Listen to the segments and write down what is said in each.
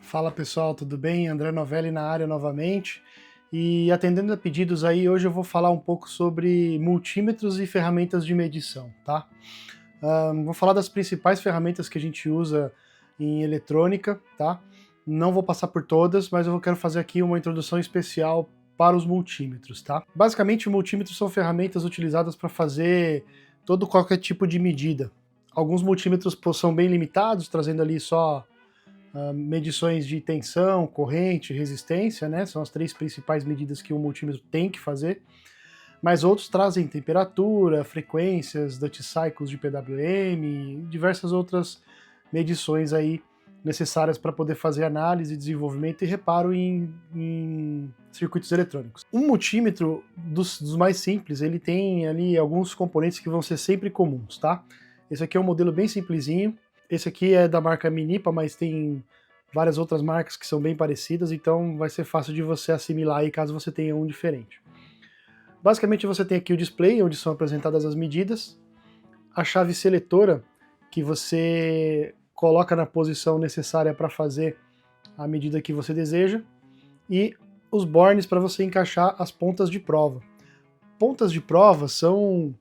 Fala pessoal, tudo bem? André Novelli na área novamente. E atendendo a pedidos aí, hoje eu vou falar um pouco sobre multímetros e ferramentas de medição, tá? Vou falar das principais ferramentas que a gente usa em eletrônica, tá? Não vou passar por todas, mas eu quero fazer aqui uma introdução especial para os multímetros, tá? Basicamente, multímetros são ferramentas utilizadas para fazer qualquer tipo de medida. Alguns multímetros são bem limitados, trazendo ali só medições de tensão, corrente, resistência, né? São as três principais medidas que o multímetro tem que fazer. Mas outros trazem temperatura, frequências, duty cycles de PWM, diversas outras medições aí necessárias para poder fazer análise, desenvolvimento e reparo em circuitos eletrônicos. Um multímetro dos mais simples, ele tem ali alguns componentes que vão ser sempre comuns, tá? Esse aqui é um modelo bem simplesinho. Esse aqui é da marca Minipa, mas tem várias outras marcas que são bem parecidas, então vai ser fácil de você assimilar aí caso você tenha um diferente. Basicamente você tem aqui o display, onde são apresentadas as medidas, a chave seletora, que você coloca na posição necessária para fazer a medida que você deseja, e os bornes para você encaixar as pontas de prova. Pontas de prova são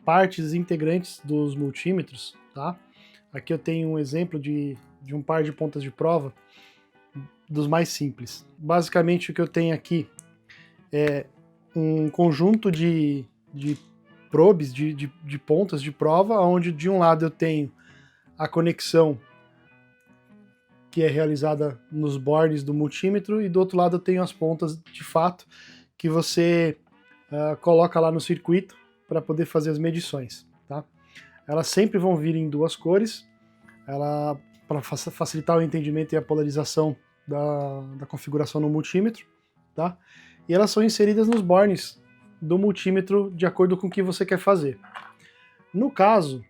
partes integrantes dos multímetros, tá? Aqui eu tenho um exemplo de um par de pontas de prova dos mais simples. Basicamente o que eu tenho aqui é um conjunto de probes, de pontas de prova, onde de um lado eu tenho a conexão que é realizada nos bornes do multímetro e do outro lado eu tenho as pontas de fato que você coloca lá no circuito para poder fazer as medições, tá? Elas sempre vão vir em duas cores, para facilitar o entendimento e a polarização da configuração no multímetro, tá? E elas são inseridas nos bornes do multímetro de acordo com o que você quer fazer. No caso,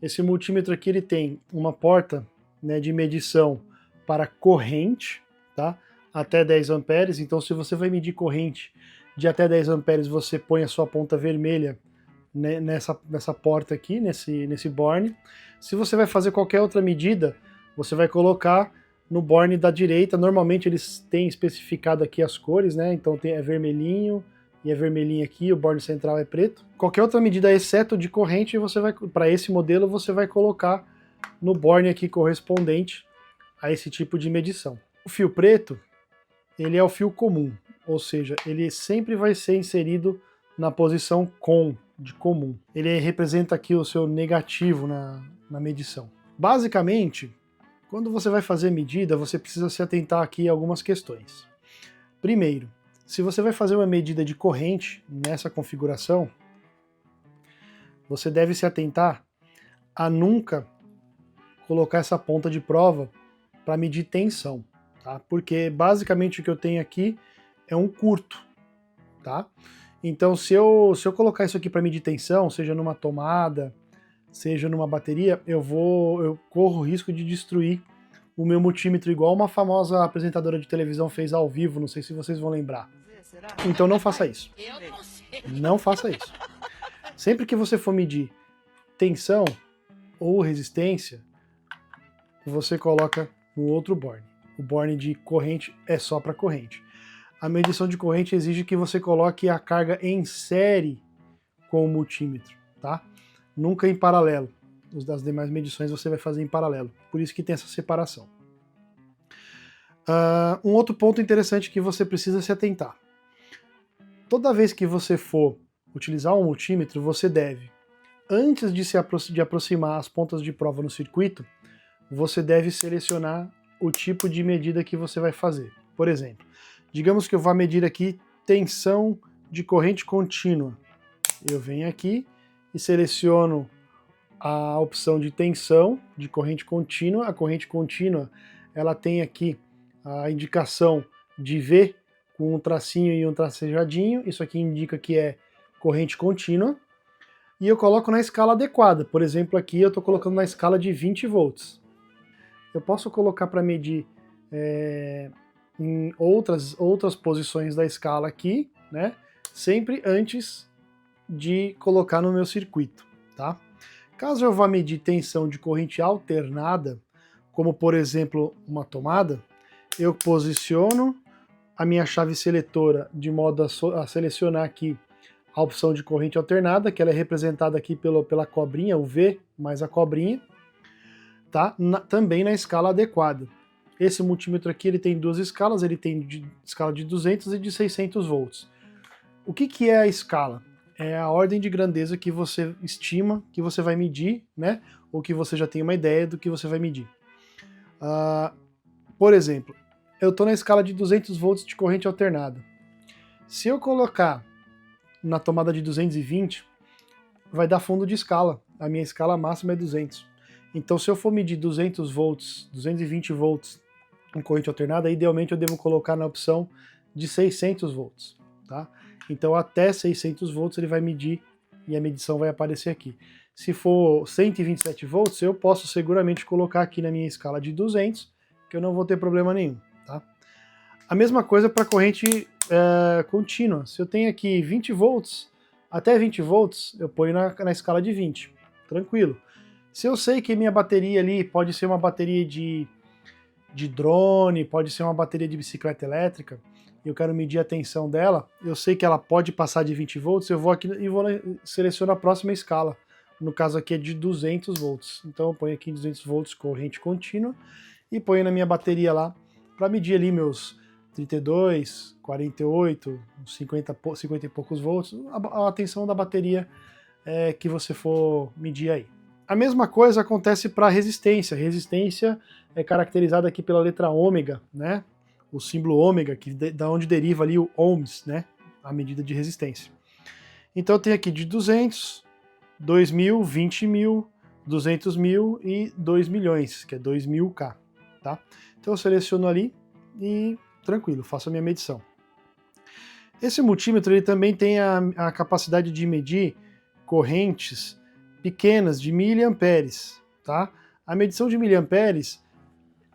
esse multímetro aqui ele tem uma porta, né, de medição para corrente, tá? Até 10 amperes, então se você vai medir corrente de até 10 amperes, você põe a sua ponta vermelha nessa porta aqui, nesse borne. Se você vai fazer qualquer outra medida, você vai colocar no borne da direita. Normalmente eles têm especificado aqui as cores, né? Então é vermelhinho e é vermelhinho aqui, o borne central é preto. Qualquer outra medida, exceto de corrente, para esse modelo, você vai colocar no borne aqui correspondente a esse tipo de medição. O fio preto, ele é o fio comum, ou seja, ele sempre vai ser inserido na posição com, de comum. Ele representa aqui o seu negativo na medição. Basicamente, quando você vai fazer medida, você precisa se atentar aqui a algumas questões. Primeiro, se você vai fazer uma medida de corrente nessa configuração, você deve se atentar a nunca colocar essa ponta de prova para medir tensão, tá? Porque basicamente o que eu tenho aqui é um curto, tá? Então se eu colocar isso aqui para medir tensão, seja numa tomada, seja numa bateria, eu corro o risco de destruir o meu multímetro, igual uma famosa apresentadora de televisão fez ao vivo, não sei se vocês vão lembrar. Então não faça isso. Não faça isso. Sempre que você for medir tensão ou resistência, você coloca no outro borne. O borne de corrente é só para corrente. A medição de corrente exige que você coloque a carga em série com o multímetro, tá? Nunca em paralelo. Das demais medições você vai fazer em paralelo. Por isso que tem essa separação. Um outro ponto interessante que você precisa se atentar. Toda vez que você for utilizar um multímetro, você deve, antes de aproximar as pontas de prova no circuito, você deve selecionar o tipo de medida que você vai fazer. Por exemplo, digamos que eu vá medir aqui tensão de corrente contínua. Eu venho aqui e seleciono a opção de tensão de corrente contínua. A corrente contínua, ela tem aqui a indicação de V com um tracinho e um tracejadinho. Isso aqui indica que é corrente contínua. E eu coloco na escala adequada. Por exemplo, aqui eu estou colocando na escala de 20 volts. Eu posso colocar para medir em outras posições da escala aqui, né? Sempre antes de colocar no meu circuito, tá? Caso eu vá medir tensão de corrente alternada, como por exemplo uma tomada, eu posiciono a minha chave seletora de modo a selecionar aqui a opção de corrente alternada, que ela é representada aqui pela cobrinha, o V mais a cobrinha, tá? Também na escala adequada. Esse multímetro aqui ele tem duas escalas, ele tem escala de 200 e de 600 volts. O que é a escala? É a ordem de grandeza que você estima que você vai medir, né? Ou que você já tem uma ideia do que você vai medir. Por exemplo, eu estou na escala de 200 volts de corrente alternada. Se eu colocar na tomada de 220, vai dar fundo de escala. A minha escala máxima é 200. Então, se eu for medir 200 volts, 220 volts em corrente alternada, idealmente eu devo colocar na opção de 600 volts, tá? Então, até 600 volts ele vai medir e a medição vai aparecer aqui. Se for 127 volts, eu posso seguramente colocar aqui na minha escala de 200, que eu não vou ter problema nenhum, tá? A mesma coisa para corrente contínua. Se eu tenho aqui 20 volts, até 20 volts, eu ponho na escala de 20, tranquilo. Se eu sei que minha bateria ali pode ser uma bateria de drone, pode ser uma bateria de bicicleta elétrica, e eu quero medir a tensão dela, eu sei que ela pode passar de 20 volts, eu vou aqui e vou selecionar a próxima escala. No caso aqui é de 200 volts. Então eu ponho aqui 200 volts corrente contínua e ponho na minha bateria lá para medir ali meus 32, 48, 50 e poucos volts, a tensão da bateria que você for medir aí. A mesma coisa acontece para resistência. Resistência é caracterizada aqui pela letra ômega, né? O símbolo ômega, da onde deriva ali o ohms, né? A medida de resistência. Então eu tenho aqui de 200, 2.000, 20.000, 200.000 e 2 milhões, que é 2.000K, tá? Então eu seleciono ali e tranquilo, faço a minha medição. Esse multímetro ele também tem a capacidade de medir correntes pequenas de miliamperes, tá? A medição de miliamperes,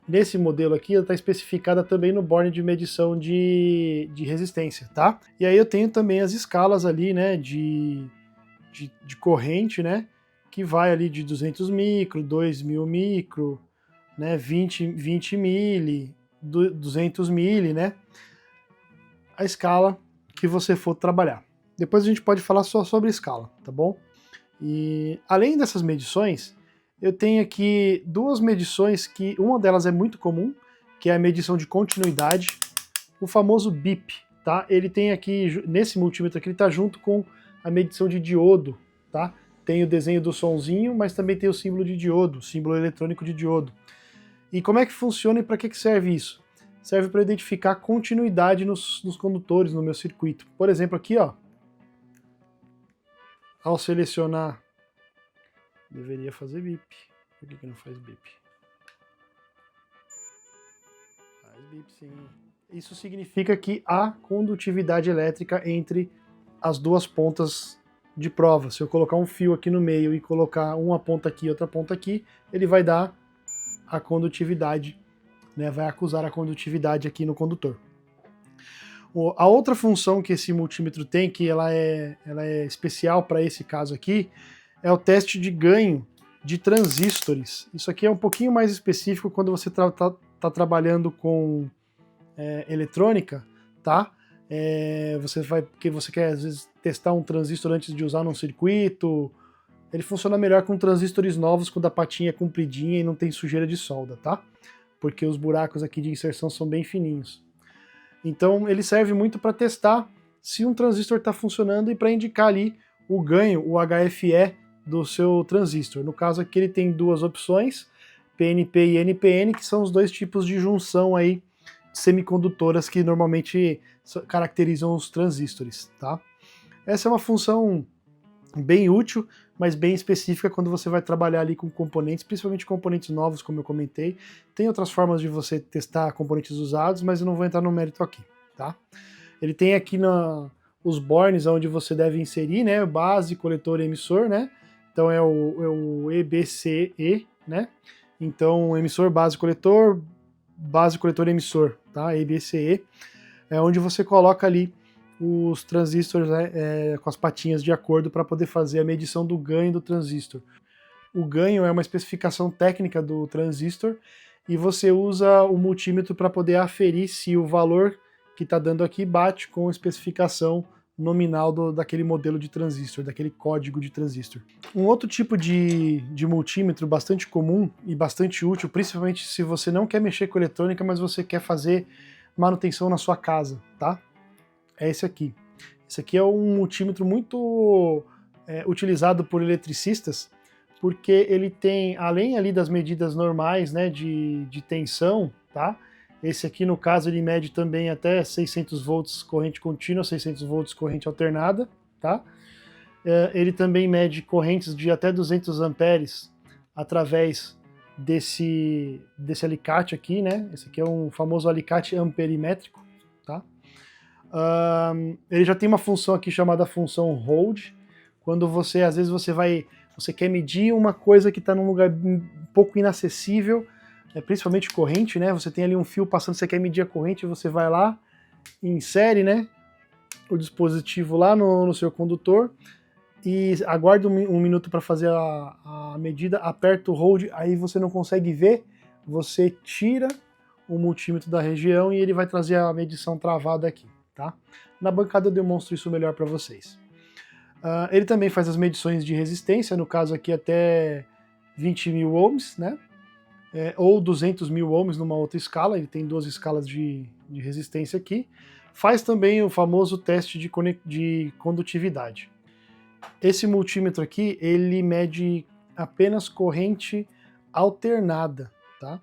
nesse modelo aqui, está especificada também no borne de medição de resistência, tá? E aí eu tenho também as escalas ali, né, de corrente, né, que vai ali de 200 micro, 2.000 micro, né, 20 mili, 200 mili, né, a escala que você for trabalhar. Depois a gente pode falar só sobre escala, tá bom? E além dessas medições, eu tenho aqui duas medições que uma delas é muito comum, que é a medição de continuidade, o famoso BIP, tá? Ele tem aqui, nesse multímetro aqui, ele tá junto com a medição de diodo, tá? Tem o desenho do sonzinho, mas também tem o símbolo de diodo, o símbolo eletrônico de diodo. E como é que funciona e para que serve isso? Serve para identificar continuidade nos condutores, no meu circuito. Por exemplo, aqui, ó, ao selecionar, deveria fazer BIP. Por que não faz BIP? Faz BIP sim. Isso significa que há condutividade elétrica entre as duas pontas de prova. Se eu colocar um fio aqui no meio e colocar uma ponta aqui e outra ponta aqui, ele vai dar a condutividade, né? Vai acusar a condutividade aqui no condutor. A outra função que esse multímetro tem, que ela é especial para esse caso aqui, é o teste de ganho de transistores. Isso aqui é um pouquinho mais específico quando você tá trabalhando com eletrônica, tá? Porque você quer às vezes testar um transistor antes de usar num circuito. Ele funciona melhor com transistores novos, quando a patinha é compridinha e não tem sujeira de solda, tá? Porque os buracos aqui de inserção são bem fininhos. Então ele serve muito para testar se um transistor está funcionando e para indicar ali o ganho, o HFE do seu transistor. No caso aqui ele tem duas opções, PNP e NPN, que são os dois tipos de junção aí semicondutoras que normalmente caracterizam os transistores, tá? Essa é uma função bem útil, mas bem específica quando você vai trabalhar ali com componentes, principalmente componentes novos, como eu comentei. Tem outras formas de você testar componentes usados, mas eu não vou entrar no mérito aqui, tá? Ele tem aqui os bornes onde você deve inserir, né, base, coletor e emissor, né? Então é o EBCE, né? Então emissor, base, coletor e emissor, tá? EBCE é onde você coloca ali os transistores, né, com as patinhas de acordo para poder fazer a medição do ganho do transistor. O ganho é uma especificação técnica do transistor e você usa o multímetro para poder aferir se o valor que está dando aqui bate com a especificação nominal daquele modelo de transistor, daquele código de transistor. Um outro tipo de multímetro bastante comum e bastante útil, principalmente se você não quer mexer com eletrônica, mas você quer fazer manutenção na sua casa, tá? É esse aqui. Esse aqui é um multímetro muito utilizado por eletricistas, porque ele tem, além ali das medidas normais, né, de tensão, tá? Esse aqui, no caso, ele mede também até 600 volts corrente contínua, 600 volts corrente alternada, tá? Ele também mede correntes de até 200 amperes através desse alicate aqui, né? Esse aqui é um famoso alicate amperimétrico, tá? Ele já tem uma função aqui chamada função hold, quando você, às vezes você quer medir uma coisa que está num lugar um pouco inacessível, principalmente corrente, né? Você tem ali um fio passando, você quer medir a corrente, você vai lá, insere, né, o dispositivo lá no seu condutor e aguarda um minuto para fazer a medida, aperta o hold, aí você não consegue ver, você tira o multímetro da região e ele vai trazer a medição travada aqui, tá? Na bancada eu demonstro isso melhor para vocês. Ele também faz as medições de resistência, no caso aqui até 20.000 ohms, né? Ou 200.000 ohms numa outra escala, ele tem 2 escalas de resistência aqui. Faz também o famoso teste de condutividade. Esse multímetro aqui, ele mede apenas corrente alternada, tá?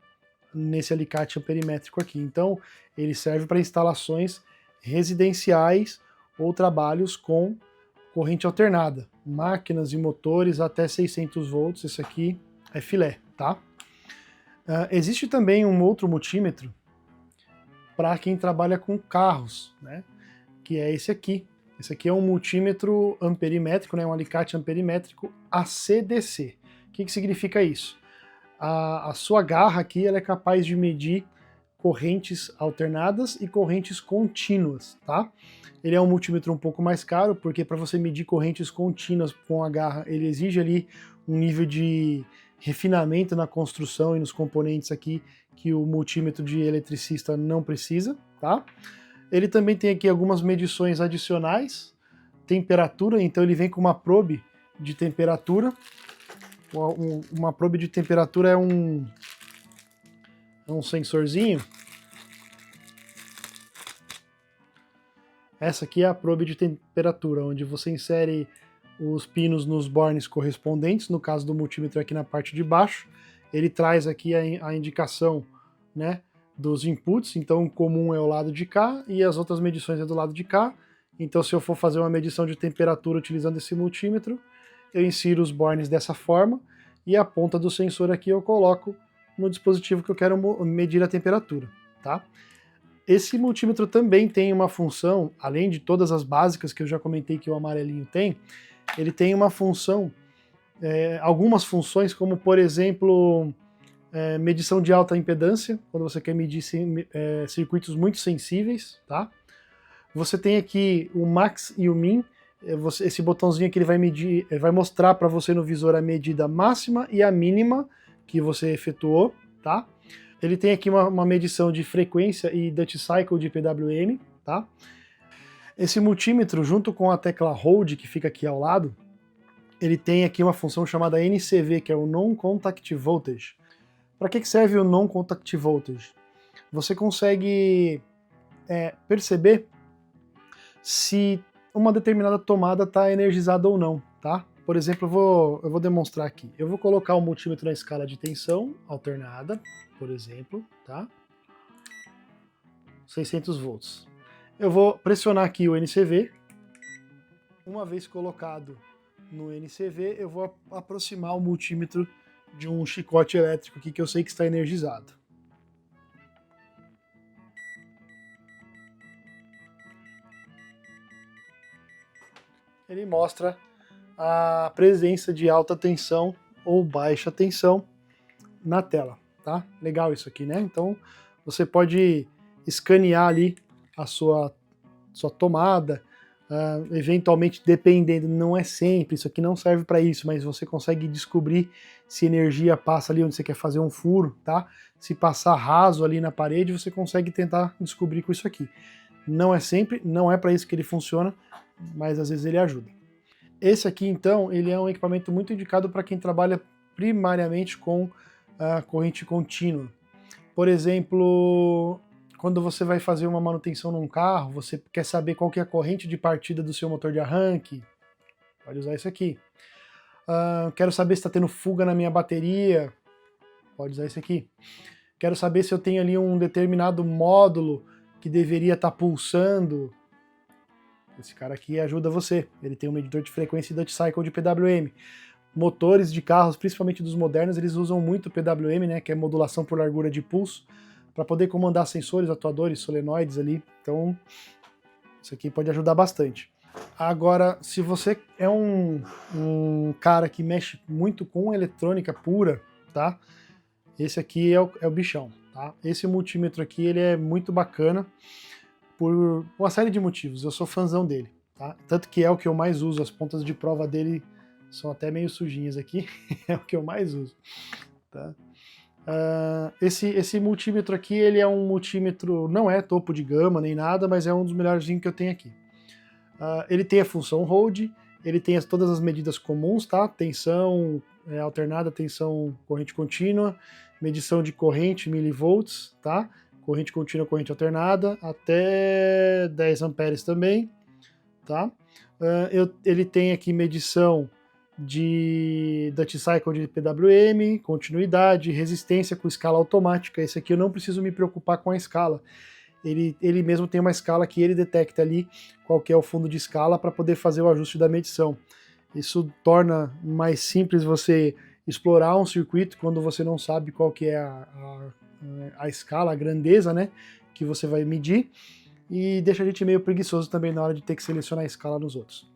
Nesse alicate amperimétrico aqui. Então, ele serve para instalações residenciais ou trabalhos com corrente alternada. Máquinas e motores até 600 volts, esse aqui é filé, tá? Existe também um outro multímetro para quem trabalha com carros, né? Que é esse aqui. Esse aqui é um multímetro amperimétrico, né? Um alicate amperimétrico ACDC. O que significa isso? A sua garra aqui ela é capaz de medir correntes alternadas e correntes contínuas, tá? Ele é um multímetro um pouco mais caro, porque para você medir correntes contínuas com a garra, ele exige ali um nível de refinamento na construção e nos componentes aqui que o multímetro de eletricista não precisa, tá? Ele também tem aqui algumas medições adicionais, temperatura, então ele vem com uma probe de temperatura. Uma probe de temperatura é um sensorzinho. Essa aqui é a probe de temperatura, onde você insere os pinos nos bornes correspondentes, no caso do multímetro aqui na parte de baixo. Ele traz aqui a indicação, né, dos inputs, então o comum é o lado de cá e as outras medições é do lado de cá. Então se eu for fazer uma medição de temperatura utilizando esse multímetro, eu insiro os bornes dessa forma e a ponta do sensor aqui eu coloco no dispositivo que eu quero medir a temperatura, tá? Esse multímetro também tem uma função, além de todas as básicas que eu já comentei que o amarelinho tem, ele tem uma função, algumas funções, como por exemplo, medição de alta impedância, quando você quer medir circuitos muito sensíveis, tá? Você tem aqui o Max e o Min, esse botãozinho aqui ele vai medir, vai mostrar para você no visor a medida máxima e a mínima que você efetuou, tá? Ele tem aqui uma medição de frequência e duty cycle de PWM, tá? Esse multímetro, junto com a tecla Hold, que fica aqui ao lado, ele tem aqui uma função chamada NCV, que é o Non-Contact Voltage. Para que serve o Non-Contact Voltage? Você consegue perceber se uma determinada tomada está energizada ou não, tá? Por exemplo, eu vou demonstrar aqui. Eu vou colocar o multímetro na escala de tensão alternada, por exemplo, tá? 600 volts. Eu vou pressionar aqui o NCV. Uma vez colocado no NCV, eu vou aproximar o multímetro de um chicote elétrico aqui que eu sei que está energizado. Ele mostra a presença de alta tensão ou baixa tensão na tela, tá? Legal isso aqui, né? Então você pode escanear ali a sua tomada, eventualmente, dependendo, não é sempre, isso aqui não serve para isso, mas você consegue descobrir se energia passa ali onde você quer fazer um furo, tá? Se passar raso ali na parede, você consegue tentar descobrir com isso aqui. Não é sempre, não é para isso que ele funciona, mas às vezes ele ajuda. Esse aqui, então, ele é um equipamento muito indicado para quem trabalha primariamente com corrente contínua. Por exemplo, quando você vai fazer uma manutenção num carro, você quer saber qual que é a corrente de partida do seu motor de arranque, pode usar isso aqui. Quero saber se está tendo fuga na minha bateria, pode usar isso aqui. Quero saber se eu tenho ali um determinado módulo que deveria estar pulsando. Esse cara aqui ajuda você. Ele tem um medidor de frequência e Dutch Cycle de PWM. Motores de carros, principalmente dos modernos, eles usam muito PWM, né, que é modulação por largura de pulso, para poder comandar sensores, atuadores, solenoides ali. Então, isso aqui pode ajudar bastante. Agora, se você é um cara que mexe muito com eletrônica pura, tá? Esse aqui é o bichão, tá? Esse multímetro aqui, ele é muito bacana por uma série de motivos. Eu sou fãzão dele, tá? Tanto que é o que eu mais uso. As pontas de prova dele são até meio sujinhas aqui. É o que eu mais uso, tá? Esse multímetro aqui, ele é um multímetro, não é topo de gama nem nada, mas é um dos melhores que eu tenho aqui. Ele tem a função hold, ele tem todas as medidas comuns, tá? Tensão alternada, tensão corrente contínua, medição de corrente, milivolts, tá? Corrente contínua, corrente alternada, até 10 amperes também, tá? Ele tem aqui medição de Dutch Cycle de PWM, continuidade, resistência com escala automática. Esse aqui eu não preciso me preocupar com a escala. Ele mesmo tem uma escala que ele detecta ali qual que é o fundo de escala para poder fazer o ajuste da medição. Isso torna mais simples você explorar um circuito quando você não sabe qual que é a escala, a grandeza, né, que você vai medir, e deixa a gente meio preguiçoso também na hora de ter que selecionar a escala nos outros.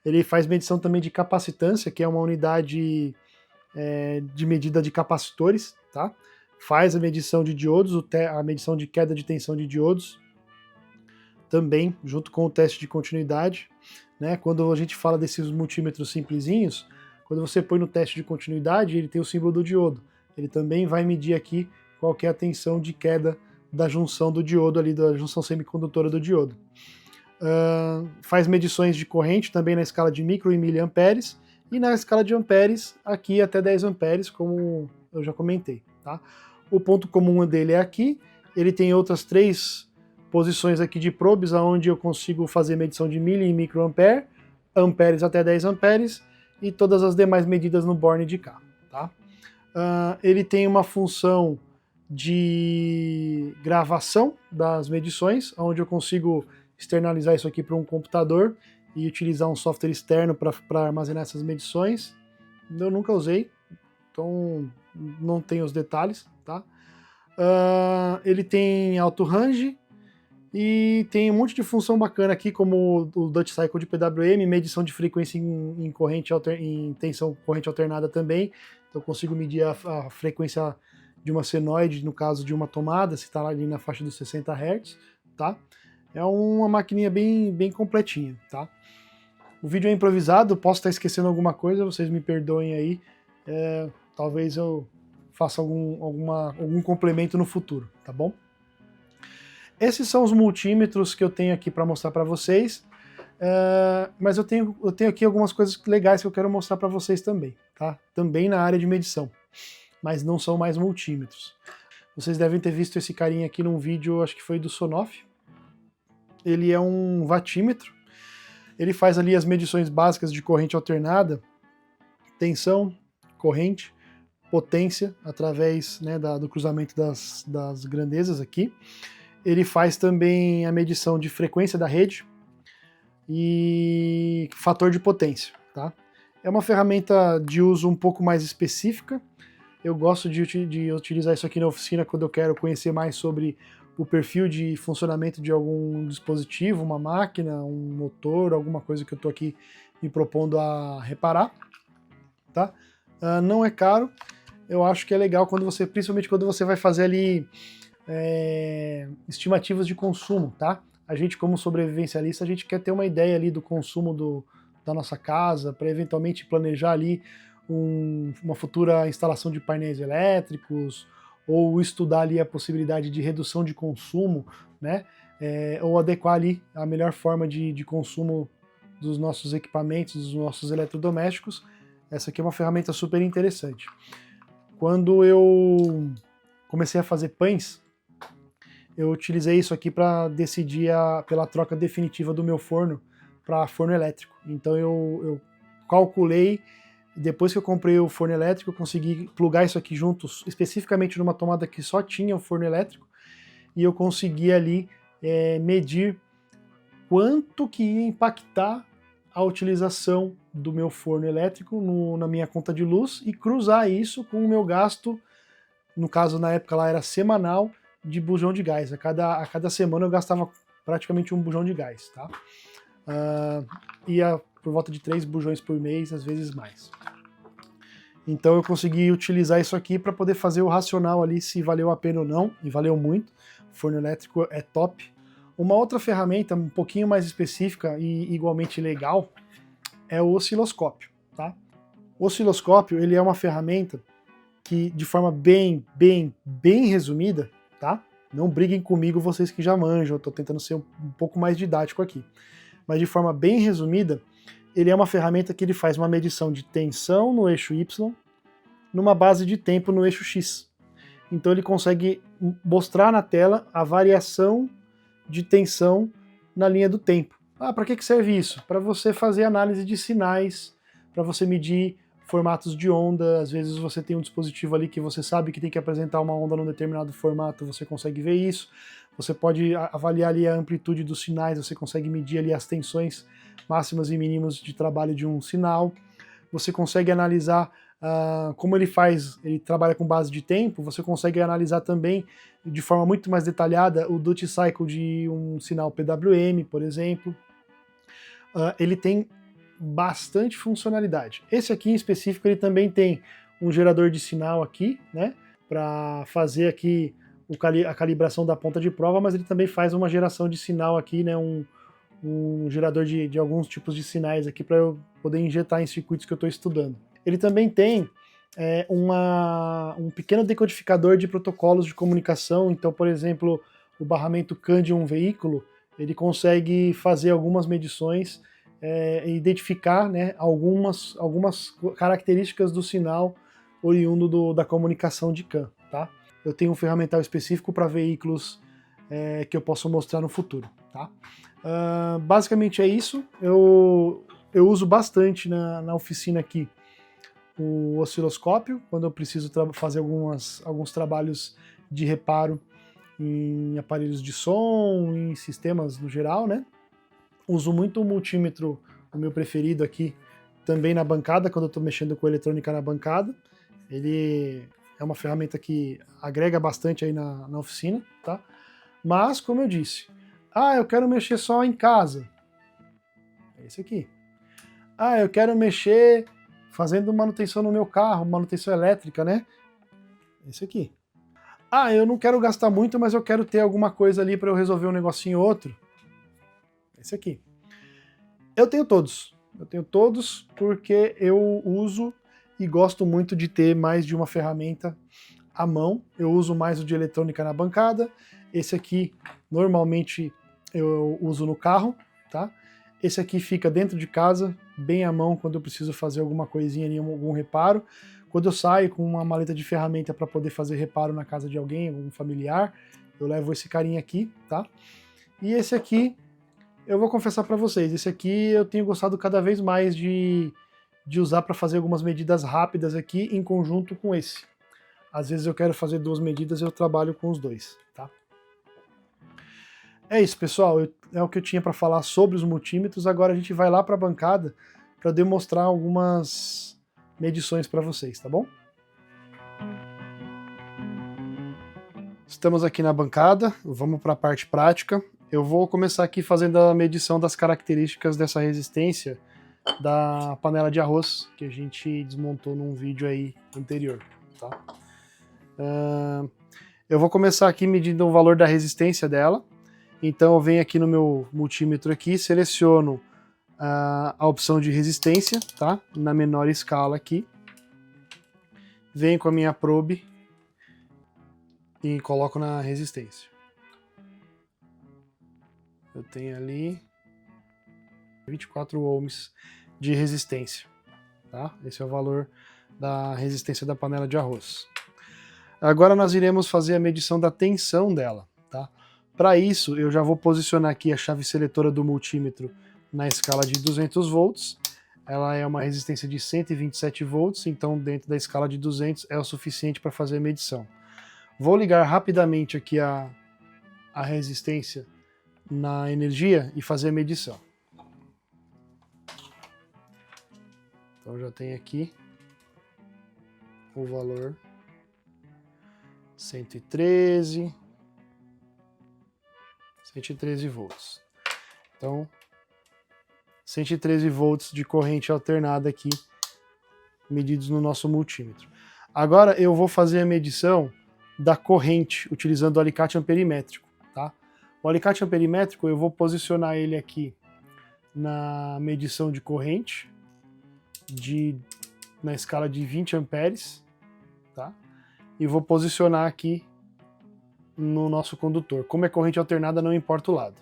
Ele faz medição também de capacitância, que é uma unidade de medida de capacitores, tá? Faz a medição de diodos, a medição de queda de tensão de diodos, também junto com o teste de continuidade, né? Quando a gente fala desses multímetros simplesinhos, quando você põe no teste de continuidade, ele tem o símbolo do diodo. Ele também vai medir aqui qual que é a tensão de queda da junção do diodo ali, da junção semicondutora do diodo. Faz medições de corrente também na escala de micro e miliamperes, e na escala de amperes, aqui até 10 amperes, como eu já comentei, tá? O ponto comum dele é aqui, ele tem outras 3 posições aqui de probes, onde eu consigo fazer medição de mili e microampere, amperes até 10 amperes, e todas as demais medidas no borne de cá, tá? Ele tem uma função de gravação das medições, onde eu consigo externalizar isso aqui para um computador e utilizar um software externo para armazenar essas medições. Eu nunca usei, então não tenho os detalhes, tá? Ele tem alto range e tem um monte de função bacana aqui, como o Dutch Cycle de PWM, medição de frequência em tensão corrente alternada também. Então eu consigo medir a frequência de uma senoide, no caso de uma tomada, se está ali na faixa dos 60 Hz, tá? É uma maquininha bem completinha, tá? O vídeo é improvisado, posso estar esquecendo alguma coisa, vocês me perdoem aí. Talvez eu faça algum complemento no futuro, tá bom? Esses são os multímetros que eu tenho aqui para mostrar para vocês, mas eu tenho aqui algumas coisas legais que eu quero mostrar para vocês também, tá? Também na área de medição, mas não são mais multímetros. Vocês devem ter visto esse carinha aqui num vídeo, acho que foi do Sonoff. Ele é um watímetro, ele faz ali as medições básicas de corrente alternada, tensão, corrente, potência, através, né, do cruzamento das grandezas aqui. Ele faz também a medição de frequência da rede e fator de potência, tá? É uma ferramenta de uso um pouco mais específica. Eu gosto de utilizar isso aqui na oficina quando eu quero conhecer mais sobre o perfil de funcionamento de algum dispositivo, uma máquina, um motor, alguma coisa que eu estou aqui me propondo a reparar, tá? Não é caro, eu acho que é legal principalmente quando você vai fazer ali estimativas de consumo, tá? a gente como sobrevivencialista, a gente quer ter uma ideia ali do consumo da nossa casa, para eventualmente planejar ali uma futura instalação de painéis elétricos, ou estudar ali a possibilidade de redução de consumo, né? Ou adequar ali a melhor forma de consumo dos nossos equipamentos, dos nossos eletrodomésticos. Essa aqui é uma ferramenta super interessante. Quando eu comecei a fazer pães, eu utilizei isso aqui para decidir pela troca definitiva do meu forno para forno elétrico. Então eu calculei, depois que eu comprei o forno elétrico, eu consegui plugar isso aqui junto, especificamente numa tomada que só tinha o forno elétrico, e eu consegui ali medir quanto que ia impactar a utilização do meu forno elétrico na minha conta de luz e cruzar isso com o meu gasto, no caso na época lá era semanal, de bujão de gás. A cada semana eu gastava praticamente um bujão de gás, tá? Ia por volta de 3 bujões por mês, às vezes mais. Então eu consegui utilizar isso aqui para poder fazer o racional ali, se valeu a pena ou não, e valeu muito. O forno elétrico é top. Uma outra ferramenta um pouquinho mais específica e igualmente legal é o osciloscópio, tá? O osciloscópio, ele é uma ferramenta que, de forma bem resumida, tá? Não briguem comigo vocês que já manjam, eu tô tentando ser um pouco mais didático aqui. Mas de forma bem resumida, ele é uma ferramenta que ele faz uma medição de tensão no eixo Y, numa base de tempo no eixo X. Então ele consegue mostrar na tela a variação de tensão na linha do tempo. Para que serve isso? Para você fazer análise de sinais, para você medir formatos de onda. Às vezes você tem um dispositivo ali que você sabe que tem que apresentar uma onda num determinado formato, você consegue ver isso. Você pode avaliar ali a amplitude dos sinais, você consegue medir ali as tensões máximas e mínimas de trabalho de um sinal. Você consegue analisar como ele trabalha com base de tempo, você consegue analisar também de forma muito mais detalhada o duty cycle de um sinal PWM, por exemplo. Ele tem bastante funcionalidade. Esse aqui em específico, ele também tem um gerador de sinal aqui, né, para fazer aqui a calibração da ponta de prova, mas ele também faz uma geração de sinal aqui, né, um gerador de alguns tipos de sinais aqui para eu poder injetar em circuitos que eu estou estudando. Ele também tem um pequeno decodificador de protocolos de comunicação. Então, por exemplo, o barramento CAN de um veículo, ele consegue fazer algumas medições e identificar, né, algumas características do sinal oriundo da comunicação de CAN. Tá? Eu tenho um ferramental específico para veículos que eu posso mostrar no futuro. Tá? Basicamente é isso. Eu uso bastante na oficina aqui o osciloscópio, quando eu preciso fazer alguns trabalhos de reparo em aparelhos de som, em sistemas no geral, né? Uso muito o multímetro, o meu preferido aqui, também na bancada, quando eu estou mexendo com eletrônica na bancada. Ele é uma ferramenta que agrega bastante aí na oficina, tá? Mas, como eu disse, eu quero mexer só em casa. É esse aqui. Eu quero mexer fazendo manutenção no meu carro, manutenção elétrica, né? Esse aqui. Eu não quero gastar muito, mas eu quero ter alguma coisa ali para eu resolver um negocinho ou outro. Esse aqui. Eu tenho todos. Eu tenho todos porque eu uso e gosto muito de ter mais de uma ferramenta à mão. Eu uso mais o de eletrônica na bancada. Esse aqui, normalmente, eu uso no carro, tá? Esse aqui fica dentro de casa, bem à mão, quando eu preciso fazer alguma coisinha ali, algum reparo. Quando eu saio com uma maleta de ferramenta para poder fazer reparo na casa de alguém, algum familiar, eu levo esse carinha aqui, tá? E esse aqui, eu vou confessar para vocês, esse aqui eu tenho gostado cada vez mais de usar para fazer algumas medidas rápidas aqui em conjunto com esse. Às vezes eu quero fazer 2 medidas e eu trabalho com os dois, tá? É isso, pessoal, é o que eu tinha para falar sobre os multímetros. Agora a gente vai lá para a bancada para demonstrar algumas medições para vocês, tá bom? Estamos aqui na bancada, vamos para a parte prática. Eu vou começar aqui fazendo a medição das características dessa resistência da panela de arroz que a gente desmontou num vídeo aí anterior, tá? Eu vou começar aqui medindo o valor da resistência dela. Então eu venho aqui no meu multímetro aqui, seleciono a opção de resistência, tá? Na menor escala aqui. Venho com a minha probe e coloco na resistência. Eu tenho ali 24 ohms de resistência, tá? Esse é o valor da resistência da panela de arroz. Agora nós iremos fazer a medição da tensão dela, tá? Para isso, eu já vou posicionar aqui a chave seletora do multímetro na escala de 200 volts. Ela é uma resistência de 127 volts, então dentro da escala de 200 é o suficiente para fazer a medição. Vou ligar rapidamente aqui a resistência na energia e fazer a medição. Então já tem aqui o valor 113 volts. Então 113 volts de corrente alternada aqui, medidos no nosso multímetro. Agora eu vou fazer a medição da corrente, utilizando o alicate amperimétrico, tá? O alicate amperimétrico eu vou posicionar ele aqui na medição de corrente, na escala de 20 amperes, tá? E vou posicionar aqui no nosso condutor. Como é corrente alternada, não importa o lado.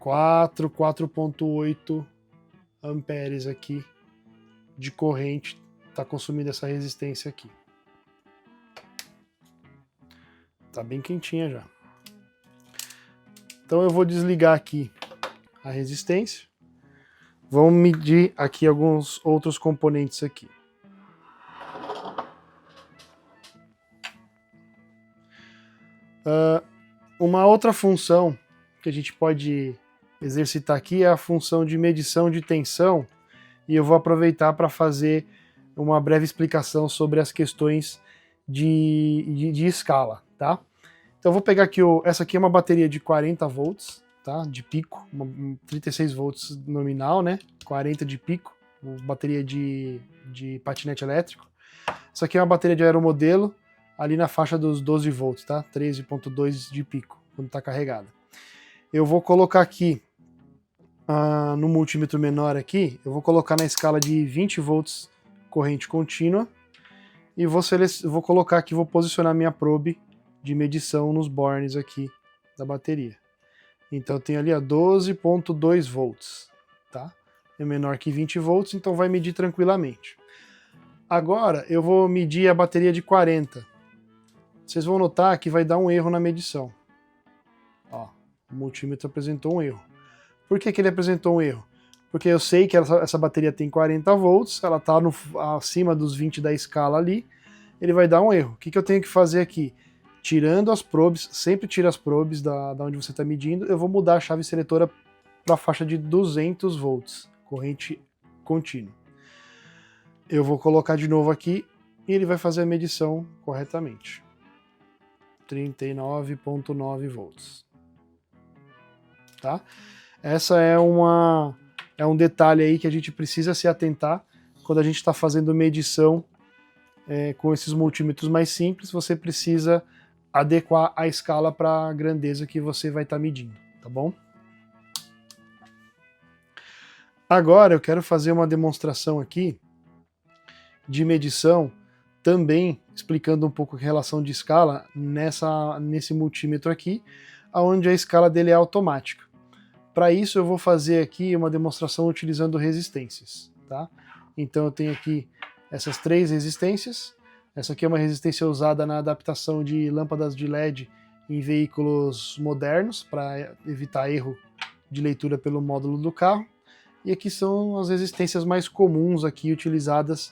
4,8 amperes aqui de corrente está consumindo essa resistência aqui. Tá bem quentinha já. Então eu vou desligar aqui a resistência. Vamos medir aqui alguns outros componentes aqui. Uma outra função que a gente pode exercitar aqui é a função de medição de tensão, e eu vou aproveitar para fazer uma breve explicação sobre as questões de escala, tá? Então eu vou pegar aqui, essa aqui é uma bateria de 40 volts, tá? De pico, 36 volts nominal, né? 40 de pico, bateria de patinete elétrico. Essa aqui é uma bateria de aeromodelo, ali na faixa dos 12 volts, tá? 13,2 de pico, quando está carregada. Eu vou colocar aqui, no multímetro menor aqui, eu vou colocar na escala de 20 volts corrente contínua, e vou colocar aqui, vou posicionar minha probe de medição nos bornes aqui da bateria. Então eu tenho ali a 12,2 volts, tá? É menor que 20 volts, então vai medir tranquilamente. Agora eu vou medir a bateria de 40. Vocês vão notar que vai dar um erro na medição. Ó, o multímetro apresentou um erro. Por que ele apresentou um erro? Porque eu sei que essa bateria tem 40 volts, ela está acima dos 20 da escala ali, ele vai dar um erro. O que eu tenho que fazer aqui? Tirando as probes, sempre tira as probes da onde você está medindo, eu vou mudar a chave seletora para a faixa de 200 volts, corrente contínua. Eu vou colocar de novo aqui e ele vai fazer a medição corretamente. 39,9 volts. Tá? Essa é um detalhe aí que a gente precisa se atentar quando a gente está fazendo medição com esses multímetros mais simples. Você precisa adequar a escala para a grandeza que você vai estar medindo, tá bom? Agora eu quero fazer uma demonstração aqui de medição, também explicando um pouco a relação de escala nesse multímetro aqui, onde a escala dele é automática. Para isso eu vou fazer aqui uma demonstração utilizando resistências, tá? Então eu tenho aqui essas 3 resistências. Essa aqui é uma resistência usada na adaptação de lâmpadas de LED em veículos modernos, para evitar erro de leitura pelo módulo do carro. E aqui são as resistências mais comuns aqui utilizadas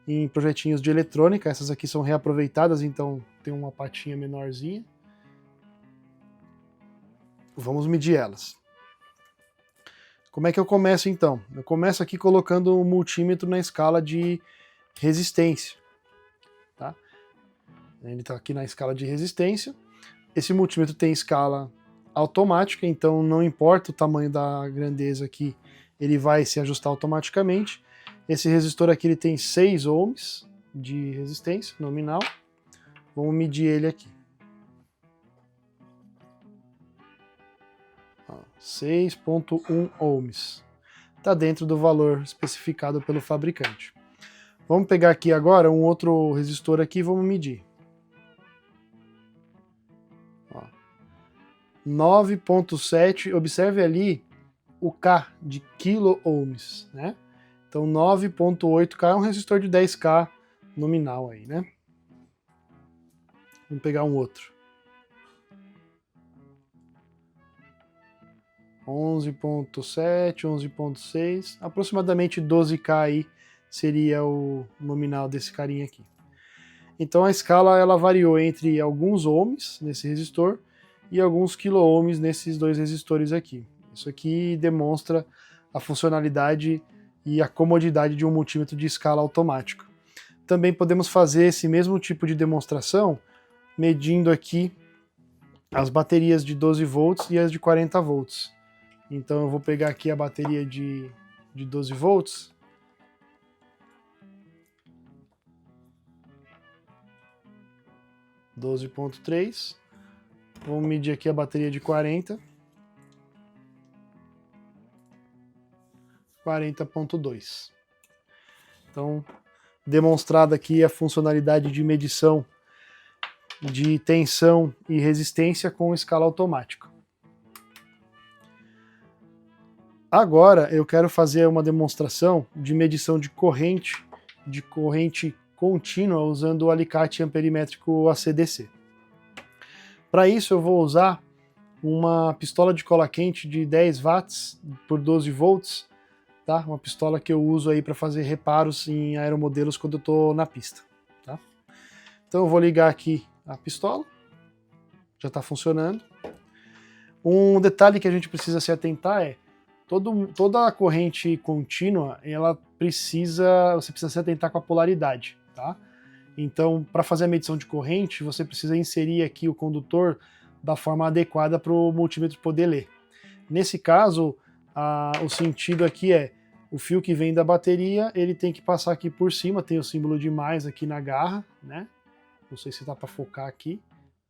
em projetinhos de eletrônica. Essas aqui são reaproveitadas, então tem uma patinha menorzinha. Vamos medir elas. Como é que eu começo então? Eu começo aqui colocando o multímetro na escala de resistência. Tá? Ele está aqui na escala de resistência. Esse multímetro tem escala automática, então não importa o tamanho da grandeza aqui, ele vai se ajustar automaticamente. Esse resistor aqui ele tem 6 ohms de resistência nominal. Vamos medir ele aqui. 6,1 ohms. Está dentro do valor especificado pelo fabricante. Vamos pegar aqui agora um outro resistor aqui e vamos medir. 9,7, observe ali o K de kilo-ohms, né? Então 9,8K é um resistor de 10K nominal aí, né? Vamos pegar um outro. 11,7, 11,6, aproximadamente 12K aí seria o nominal desse carinha aqui. Então a escala ela variou entre alguns ohms nesse resistor e alguns quilo-ohms nesses dois resistores aqui. Isso aqui demonstra a funcionalidade e a comodidade de um multímetro de escala automático. Também podemos fazer esse mesmo tipo de demonstração medindo aqui as baterias de 12 volts e as de 40 volts. Então eu vou pegar aqui a bateria de 12 volts. (12,3). Vamos medir aqui a bateria de 40. 40,2. Então, demonstrada aqui a funcionalidade de medição de tensão e resistência com escala automática. Agora eu quero fazer uma demonstração de medição de corrente contínua usando o alicate amperimétrico ACDC. Para isso eu vou usar uma pistola de cola quente de 10 watts por 12 volts, tá? Uma pistola que eu uso aí para fazer reparos em aeromodelos quando eu estou na pista, tá? Então eu vou ligar aqui a pistola, já está funcionando. Um detalhe que a gente precisa se atentar é toda a corrente contínua, você precisa se atentar com a polaridade, tá? Então, para fazer a medição de corrente, você precisa inserir aqui o condutor da forma adequada para o multímetro poder ler. Nesse caso, o sentido aqui é o fio que vem da bateria, ele tem que passar aqui por cima, tem o símbolo de mais aqui na garra, né? Não sei se dá para focar aqui,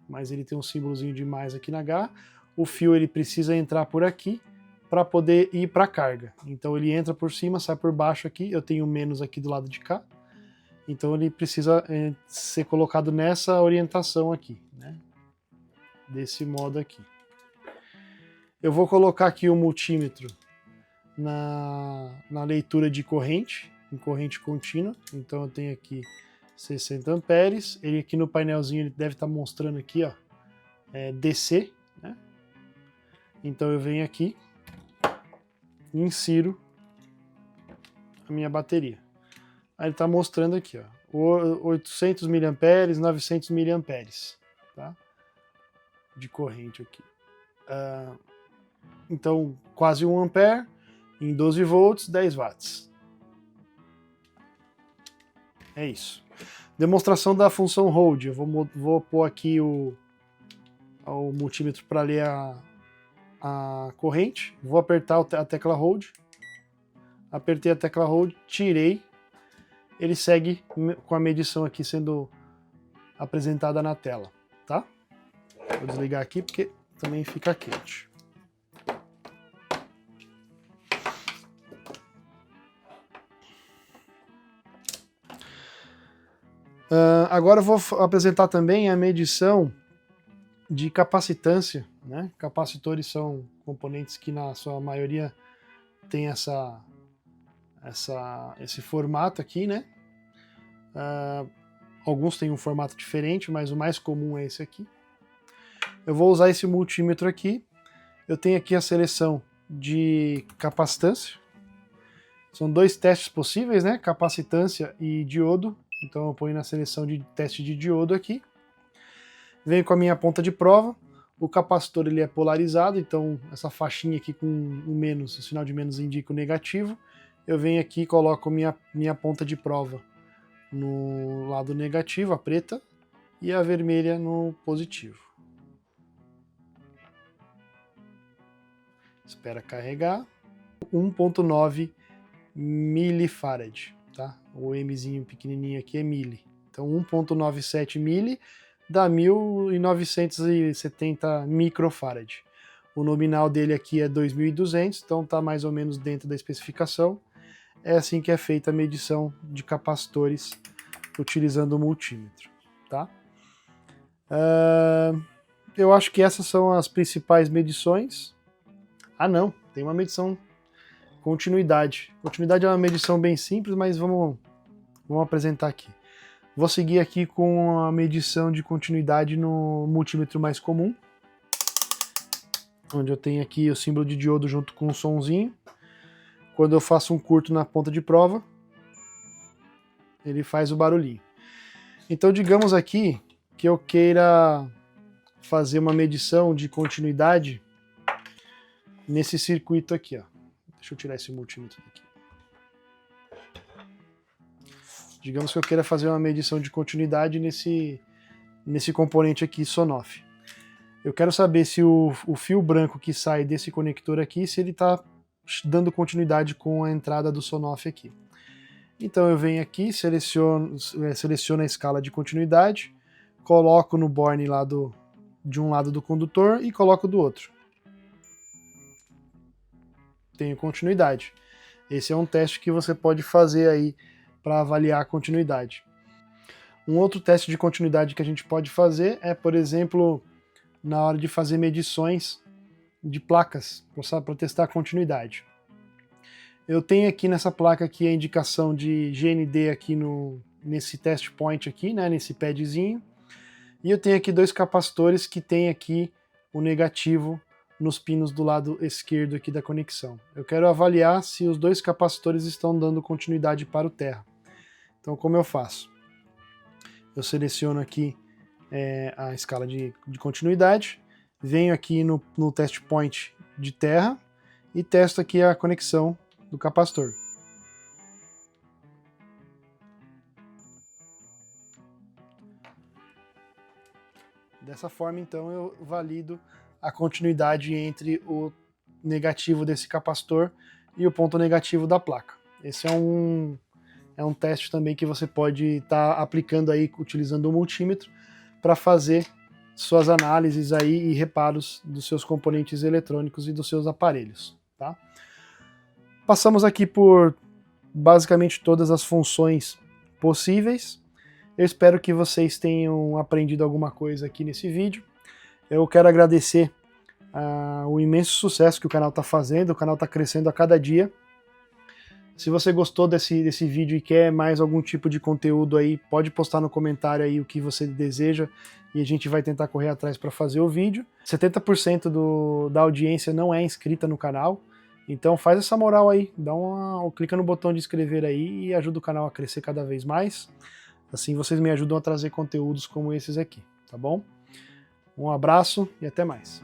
mas ele tem um símbolozinho de mais aqui na garra. O fio ele precisa entrar por aqui para poder ir para a carga. Então ele entra por cima, sai por baixo aqui, eu tenho menos aqui do lado de cá. Então ele precisa ser colocado nessa orientação aqui, né? Desse modo aqui. Eu vou colocar aqui o multímetro na leitura de corrente, em corrente contínua. Então eu tenho aqui 60 amperes. Ele aqui no painelzinho ele deve estar mostrando aqui, ó, DC, né? Então eu venho aqui e insiro a minha bateria. Aí ele está mostrando aqui, ó, 800 mA, 900 mA, tá? De corrente aqui. Então, quase 1 ampere em 12 volts, 10 watts. É isso. Demonstração da função hold. Eu vou pôr aqui o multímetro para ler a corrente. Vou apertar a tecla hold. Apertei a tecla hold, tirei. Ele segue com a medição aqui sendo apresentada na tela, tá? Vou desligar aqui porque também fica quente. Agora eu vou apresentar também a medição de capacitância, né? Capacitores são componentes que na sua maioria tem esse formato aqui, né? Alguns têm um formato diferente, mas o mais comum é esse aqui. Eu vou usar esse multímetro aqui. Eu tenho aqui a seleção de capacitância. São dois testes possíveis, né? Capacitância e diodo. Então eu ponho na seleção de teste de diodo aqui. Venho com a minha ponta de prova. O capacitor ele é polarizado, então essa faixinha aqui com o menos, o sinal de menos indica o negativo. Eu venho aqui e coloco minha ponta de prova no lado negativo, a preta, e a vermelha no positivo. Espera carregar. 1,9 milifarad, tá? O Mzinho pequenininho aqui é mili. Então 1,97 mili dá 1970 microfarad. O nominal dele aqui é 2200, então está mais ou menos dentro da especificação. É assim que é feita a medição de capacitores utilizando o multímetro, tá? Eu acho que essas são as principais medições. Ah não, tem uma medição continuidade. Continuidade é uma medição bem simples, mas vamos apresentar aqui. Vou seguir aqui com a medição de continuidade no multímetro mais comum, onde eu tenho aqui o símbolo de diodo junto com um sonzinho. Quando eu faço um curto na ponta de prova, ele faz o barulhinho. Então digamos aqui que eu queira fazer uma medição de continuidade nesse circuito aqui, ó. Deixa eu tirar esse multímetro daqui. Digamos que eu queira fazer uma medição de continuidade nesse componente aqui, SONOFF. Eu quero saber se o fio branco que sai desse conector aqui, se ele está dando continuidade com a entrada do SONOFF aqui. Então eu venho aqui, seleciono a escala de continuidade, coloco no borne lá de um lado do condutor e coloco do outro. Tenho continuidade. Esse é um teste que você pode fazer aí para avaliar a continuidade. Um outro teste de continuidade que a gente pode fazer é, por exemplo, na hora de fazer medições de placas, para testar a continuidade. Eu tenho aqui nessa placa aqui a indicação de GND aqui nesse test point aqui, né, nesse padzinho, e eu tenho aqui dois capacitores que tem aqui o negativo nos pinos do lado esquerdo aqui da conexão. Eu quero avaliar se os dois capacitores estão dando continuidade para o terra. Então como eu faço? Eu seleciono aqui a escala de continuidade, venho aqui no test point de terra e testo aqui a conexão do capacitor. Dessa forma, então, eu valido a continuidade entre o negativo desse capacitor e o ponto negativo da placa. Esse é um teste também que você pode estar aplicando aí, utilizando o multímetro, para fazer suas análises aí e reparos dos seus componentes eletrônicos e dos seus aparelhos, tá? Passamos aqui por basicamente todas as funções possíveis. Eu espero que vocês tenham aprendido alguma coisa aqui nesse vídeo. Eu quero agradecer o imenso sucesso que o canal está fazendo, o canal está crescendo a cada dia. Se você gostou desse vídeo e quer mais algum tipo de conteúdo aí, pode postar no comentário aí o que você deseja e a gente vai tentar correr atrás para fazer o vídeo. 70% da audiência não é inscrita no canal, então faz essa moral aí, clica no botão de inscrever aí e ajuda o canal a crescer cada vez mais. Assim vocês me ajudam a trazer conteúdos como esses aqui, tá bom? Um abraço e até mais.